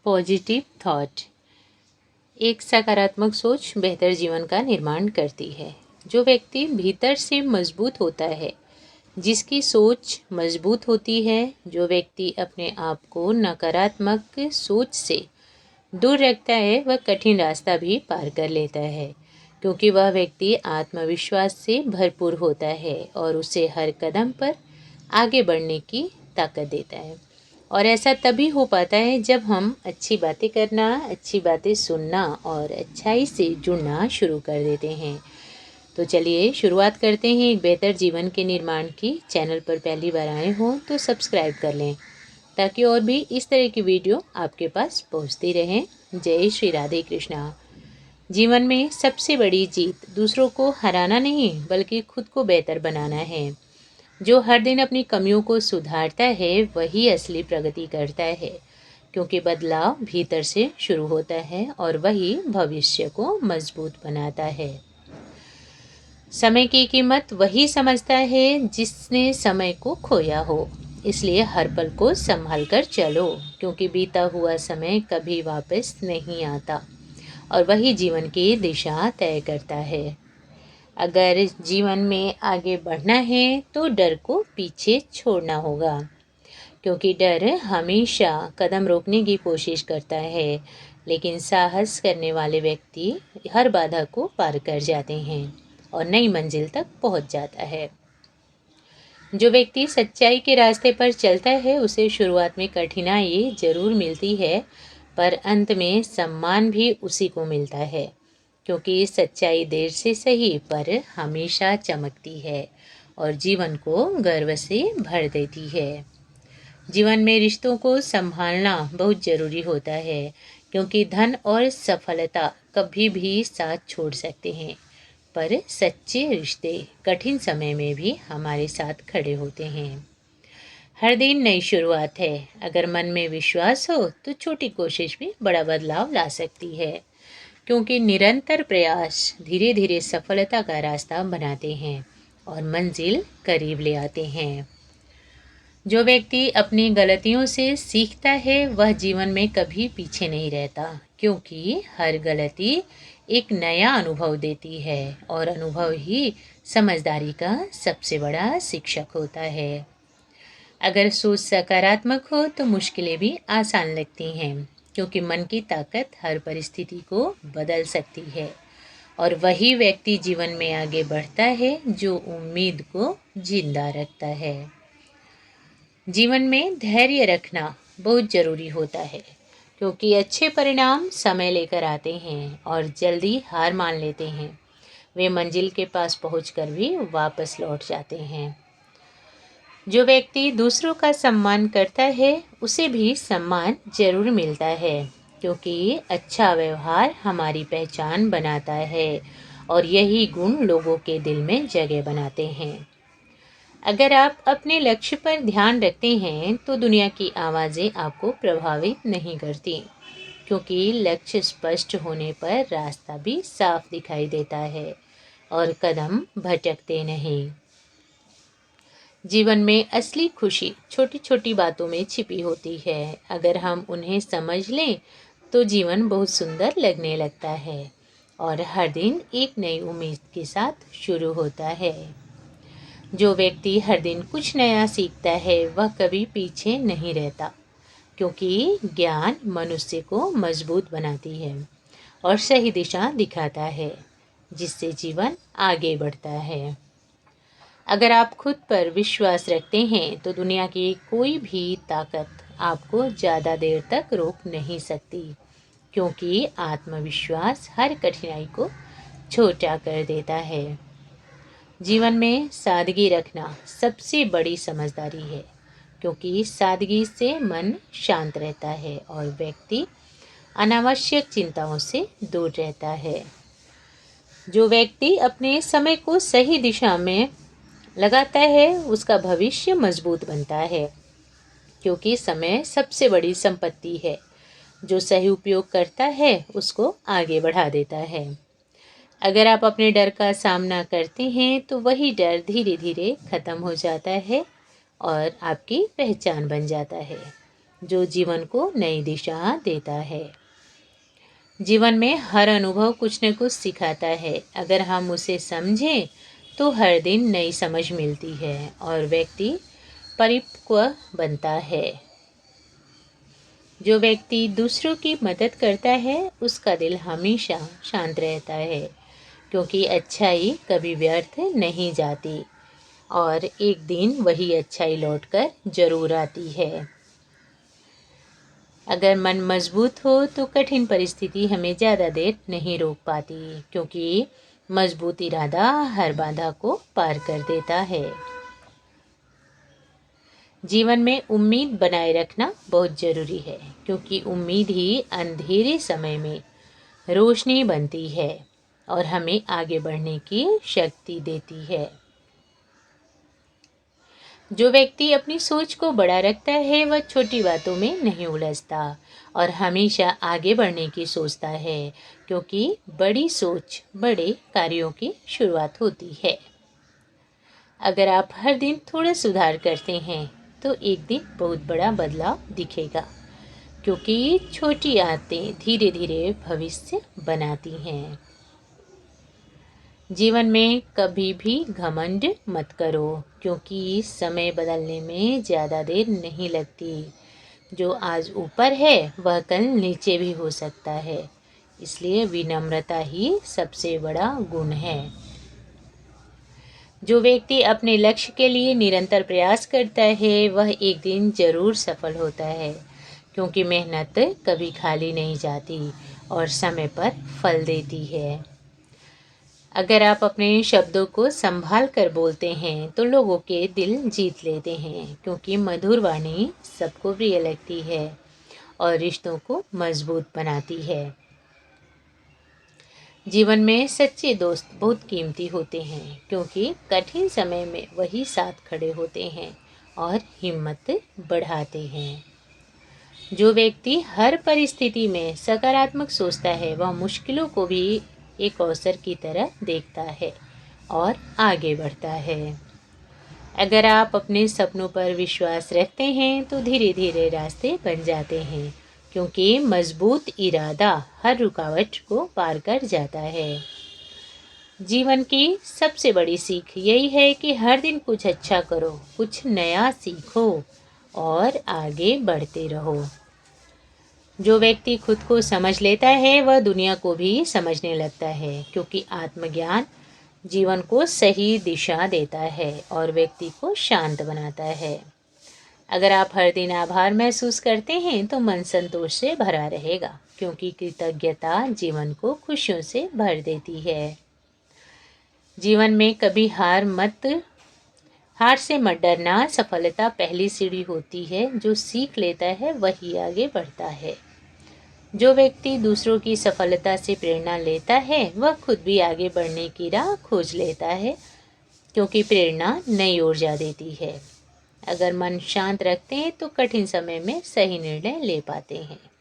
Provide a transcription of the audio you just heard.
Positive thought. एक सकारात्मक सोच बेहतर जीवन का निर्माण करती है। जो व्यक्ति भीतर से मजबूत होता है, जिसकी सोच मजबूत होती है, जो व्यक्ति अपने आप को नकारात्मक सोच से दूर रखता है, वह कठिन रास्ता भी पार कर लेता है, क्योंकि वह व्यक्ति आत्मविश्वास से भरपूर होता है और उसे हर कदम पर आगे बढ़ने की ताकत देता है। और ऐसा तभी हो पाता है जब हम अच्छी बातें करना, अच्छी बातें सुनना और अच्छाई से जुड़ना शुरू कर देते हैं। तो चलिए शुरुआत करते हैं एक बेहतर जीवन के निर्माण की। चैनल पर पहली बार आए हों तो सब्सक्राइब कर लें, ताकि और भी इस तरह की वीडियो आपके पास पहुंचती रहें। जय श्री राधे कृष्णा। जीवन में सबसे बड़ी जीत दूसरों को हराना नहीं, बल्कि खुद को बेहतर बनाना है। जो हर दिन अपनी कमियों को सुधारता है, वही असली प्रगति करता है, क्योंकि बदलाव भीतर से शुरू होता है और वही भविष्य को मजबूत बनाता है। समय की कीमत वही समझता है जिसने समय को खोया हो। इसलिए हर पल को संभाल कर चलो, क्योंकि बीता हुआ समय कभी वापस नहीं आता और वही जीवन की दिशा तय करता है। अगर जीवन में आगे बढ़ना है तो डर को पीछे छोड़ना होगा, क्योंकि डर हमेशा कदम रोकने की कोशिश करता है, लेकिन साहस करने वाले व्यक्ति हर बाधा को पार कर जाते हैं और नई मंजिल तक पहुंच जाता है। जो व्यक्ति सच्चाई के रास्ते पर चलता है, उसे शुरुआत में कठिनाई जरूर मिलती है, पर अंत में सम्मान भी उसी को मिलता है, क्योंकि सच्चाई देर से सही पर हमेशा चमकती है और जीवन को गर्व से भर देती है। जीवन में रिश्तों को संभालना बहुत ज़रूरी होता है, क्योंकि धन और सफलता कभी भी साथ छोड़ सकते हैं, पर सच्चे रिश्ते कठिन समय में भी हमारे साथ खड़े होते हैं। हर दिन नई शुरुआत है। अगर मन में विश्वास हो तो छोटी कोशिश भी बड़ा बदलाव ला सकती है, क्योंकि निरंतर प्रयास धीरे धीरे सफलता का रास्ता बनाते हैं और मंजिल करीब ले आते हैं। जो व्यक्ति अपनी गलतियों से सीखता है, वह जीवन में कभी पीछे नहीं रहता, क्योंकि हर गलती एक नया अनुभव देती है और अनुभव ही समझदारी का सबसे बड़ा शिक्षक होता है। अगर सोच सकारात्मक हो तो मुश्किलें भी आसान लगती हैं, क्योंकि मन की ताकत हर परिस्थिति को बदल सकती है और वही व्यक्ति जीवन में आगे बढ़ता है जो उम्मीद को जिंदा रखता है। जीवन में धैर्य रखना बहुत ज़रूरी होता है, क्योंकि अच्छे परिणाम समय लेकर आते हैं और जल्दी हार मान लेते हैं, वे मंजिल के पास पहुंचकर भी वापस लौट जाते हैं। जो व्यक्ति दूसरों का सम्मान करता है, उसे भी सम्मान जरूर मिलता है, क्योंकि अच्छा व्यवहार हमारी पहचान बनाता है और यही गुण लोगों के दिल में जगह बनाते हैं। अगर आप अपने लक्ष्य पर ध्यान रखते हैं तो दुनिया की आवाज़ें आपको प्रभावित नहीं करती, क्योंकि लक्ष्य स्पष्ट होने पर रास्ता भी साफ दिखाई देता है और कदम भटकते नहीं। जीवन में असली खुशी छोटी छोटी बातों में छिपी होती है। अगर हम उन्हें समझ लें तो जीवन बहुत सुंदर लगने लगता है और हर दिन एक नई उम्मीद के साथ शुरू होता है। जो व्यक्ति हर दिन कुछ नया सीखता है, वह कभी पीछे नहीं रहता, क्योंकि ज्ञान मनुष्य को मजबूत बनाती है और सही दिशा दिखाता है, जिससे जीवन आगे बढ़ता है। अगर आप खुद पर विश्वास रखते हैं तो दुनिया की कोई भी ताकत आपको ज़्यादा देर तक रोक नहीं सकती, क्योंकि आत्मविश्वास हर कठिनाई को छोटा कर देता है। जीवन में सादगी रखना सबसे बड़ी समझदारी है, क्योंकि सादगी से मन शांत रहता है और व्यक्ति अनावश्यक चिंताओं से दूर रहता है। जो व्यक्ति अपने समय को सही दिशा में लगाता है, उसका भविष्य मजबूत बनता है, क्योंकि समय सबसे बड़ी संपत्ति है। जो सही उपयोग करता है उसको आगे बढ़ा देता है। अगर आप अपने डर का सामना करते हैं तो वही डर धीरे धीरे खत्म हो जाता है और आपकी पहचान बन जाता है। जो जीवन को नई दिशा देता है। जीवन में हर अनुभव कुछ न कुछ सिखाता है। अगर हम उसे समझें तो हर दिन नई समझ मिलती है और व्यक्ति परिपक्व बनता है। जो व्यक्ति दूसरों की मदद करता है उसका दिल हमेशा शांत रहता है, क्योंकि अच्छाई कभी व्यर्थ नहीं जाती और एक दिन वही अच्छाई लौटकर जरूर आती है। अगर मन मजबूत हो तो कठिन परिस्थिति हमें ज़्यादा देर नहीं रोक पाती, क्योंकि मजबूत इरादा हर बाधा को पार कर देता है। जीवन में उम्मीद बनाए रखना बहुत ज़रूरी है, क्योंकि उम्मीद ही अंधेरे समय में रोशनी बनती है और हमें आगे बढ़ने की शक्ति देती है। जो व्यक्ति अपनी सोच को बड़ा रखता है वह छोटी बातों में नहीं उलझता और हमेशा आगे बढ़ने की सोचता है, क्योंकि बड़ी सोच बड़े कार्यों की शुरुआत होती है। अगर आप हर दिन थोड़ा सुधार करते हैं तो एक दिन बहुत बड़ा बदलाव दिखेगा, क्योंकि छोटी आदतें धीरे धीरे भविष्य बनाती हैं। जीवन में कभी भी घमंड मत करो, क्योंकि समय बदलने में ज़्यादा देर नहीं लगती। जो आज ऊपर है वह कल नीचे भी हो सकता है, इसलिए विनम्रता ही सबसे बड़ा गुण है। जो व्यक्ति अपने लक्ष्य के लिए निरंतर प्रयास करता है वह एक दिन जरूर सफल होता है, क्योंकि मेहनत कभी खाली नहीं जाती और समय पर फल देती है। अगर आप अपने शब्दों को संभाल कर बोलते हैं तो लोगों के दिल जीत लेते हैं, क्योंकि मधुर वाणी सबको प्रिय लगती है और रिश्तों को मजबूत बनाती है। जीवन में सच्चे दोस्त बहुत कीमती होते हैं, क्योंकि कठिन समय में वही साथ खड़े होते हैं और हिम्मत बढ़ाते हैं। जो व्यक्ति हर परिस्थिति में सकारात्मक सोचता है वह मुश्किलों को भी एक अवसर की तरह देखता है और आगे बढ़ता है। अगर आप अपने सपनों पर विश्वास रखते हैं तो धीरे धीरे रास्ते बन जाते हैं, क्योंकि मजबूत इरादा हर रुकावट को पार कर जाता है। जीवन की सबसे बड़ी सीख यही है कि हर दिन कुछ अच्छा करो, कुछ नया सीखो और आगे बढ़ते रहो। जो व्यक्ति खुद को समझ लेता है वह दुनिया को भी समझने लगता है, क्योंकि आत्मज्ञान जीवन को सही दिशा देता है और व्यक्ति को शांत बनाता है। अगर आप हर दिन आभार महसूस करते हैं तो मन संतोष से भरा रहेगा, क्योंकि कृतज्ञता जीवन को खुशियों से भर देती है। जीवन में कभी हार से मत डरना। सफलता पहली सीढ़ी होती है, जो सीख लेता है वही आगे बढ़ता है। जो व्यक्ति दूसरों की सफलता से प्रेरणा लेता है वह खुद भी आगे बढ़ने की राह खोज लेता है, क्योंकि प्रेरणा नई ऊर्जा देती है। अगर मन शांत रखते हैं तो कठिन समय में सही निर्णय ले पाते हैं।